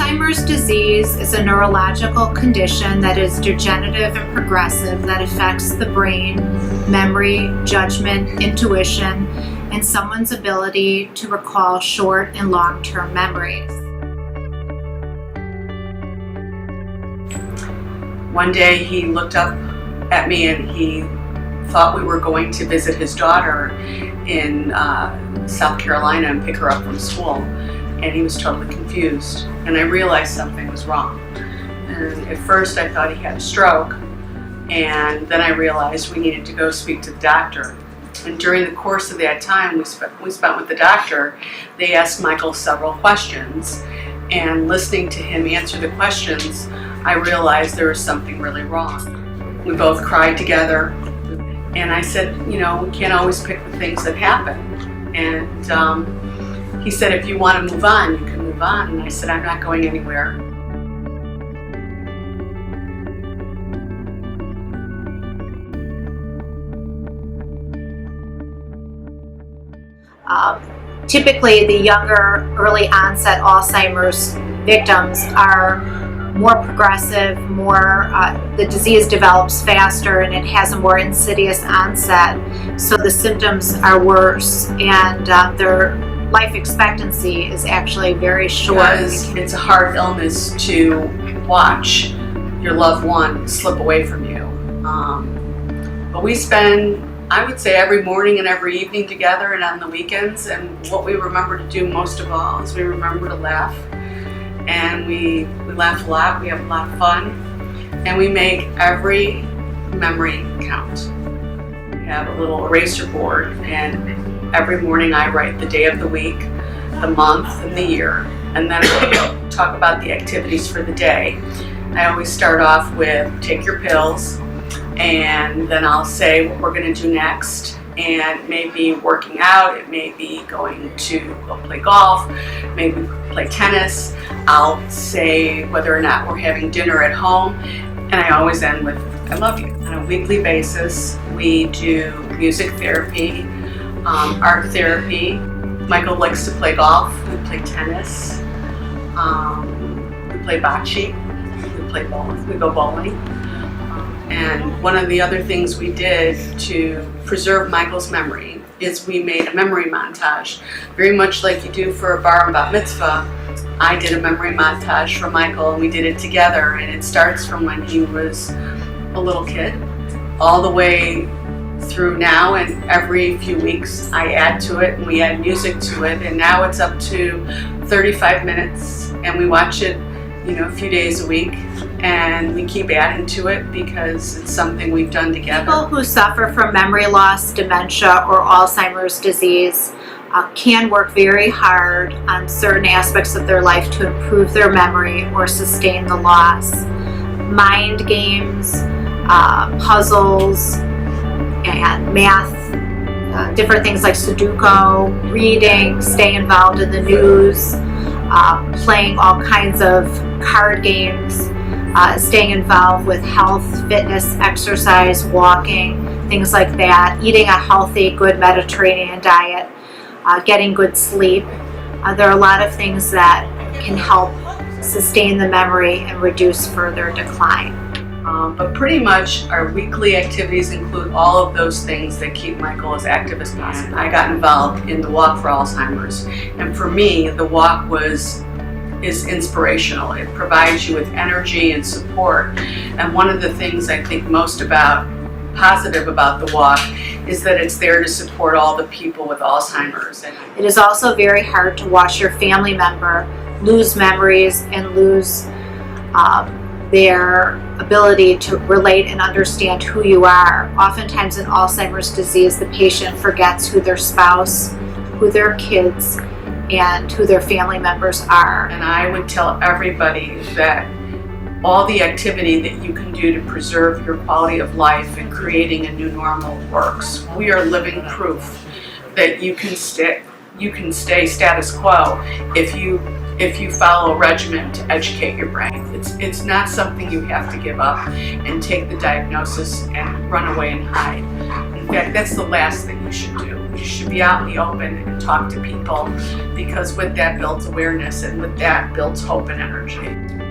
Alzheimer's disease is a neurological condition that is degenerative and progressive that affects the brain, memory, judgment, intuition, and someone's ability to recall short and long-term memories. One day he looked up at me and he thought we were going to visit his daughter in South Carolina and pick her up from school. And he was totally confused. And I realized something was wrong. And at first I thought he had a stroke. And then I realized we needed to go speak to the doctor. And during the course of that time we spent with the doctor, they asked Michael several questions. And listening to him answer the questions, I realized there was something really wrong. We both cried together. And I said, you know, we can't always pick the things that happen. And he said, if you want to move on, you can move on. And I said, I'm not going anywhere. Typically, the younger, early onset Alzheimer's victims are more progressive, the disease develops faster and it has a more insidious onset. So the symptoms are worse and their life expectancy is actually very short. Because it's a hard illness to watch your loved one slip away from you. But we spend, I would say, every morning and every evening together and on the weekends. And what we remember to do most of all is we remember to laugh. And we laugh a lot, we have a lot of fun. And we make every memory count. We have a little eraser board, and every morning I write the day of the week, the month, and the year. And then we'll talk about the activities for the day. I always start off with take your pills, and then I'll say what we're going to do next. And it may be working out, it may be going to go play golf, maybe play tennis. I'll say whether or not we're having dinner at home, and I always end with, I love you. On a weekly basis, we do music therapy, art therapy. Michael likes to play golf, we play tennis, we play bocce, we play bowling, we go bowling. And one of the other things we did to preserve Michael's memory is we made a memory montage. Very much like you do for a bar and bat mitzvah, I did a memory montage for Michael and we did it together. And it starts from when he was a little kid all the way through now, and every few weeks I add to it and we add music to it. And now it's up to 35 minutes and we watch it, you know, a few days a week. And we keep adding to it because it's something we've done together. People who suffer from memory loss, dementia, or Alzheimer's disease can work very hard on certain aspects of their life to improve their memory or sustain the loss. Mind games, puzzles, and math, different things like Sudoku, reading, staying involved in the news, playing all kinds of card games, staying involved with health, fitness, exercise, walking, things like that, eating a healthy, good Mediterranean diet, getting good sleep. There are a lot of things that can help sustain the memory and reduce further decline. But pretty much our weekly activities include all of those things that keep Michael as active as possible. I got involved in the Walk for Alzheimer's, and for me, the walk is inspirational. It provides you with energy and support. And one of the things I think most positive about the walk is that it's there to support all the people with Alzheimer's. It is also very hard to watch your family member lose memories and lose their ability to relate and understand who you are. Oftentimes in Alzheimer's disease, the patient forgets who their spouse, who their kids, and who their family members are. And I would tell everybody that all the activity that you can do to preserve your quality of life and creating a new normal works. We are living proof that you can stay status quo if you follow a regimen to educate your brain. It's not something you have to give up and take the diagnosis and run away and hide. In fact, that's the last thing you should do. You should be out in the open and talk to people, because with that builds awareness, and with that builds hope and energy.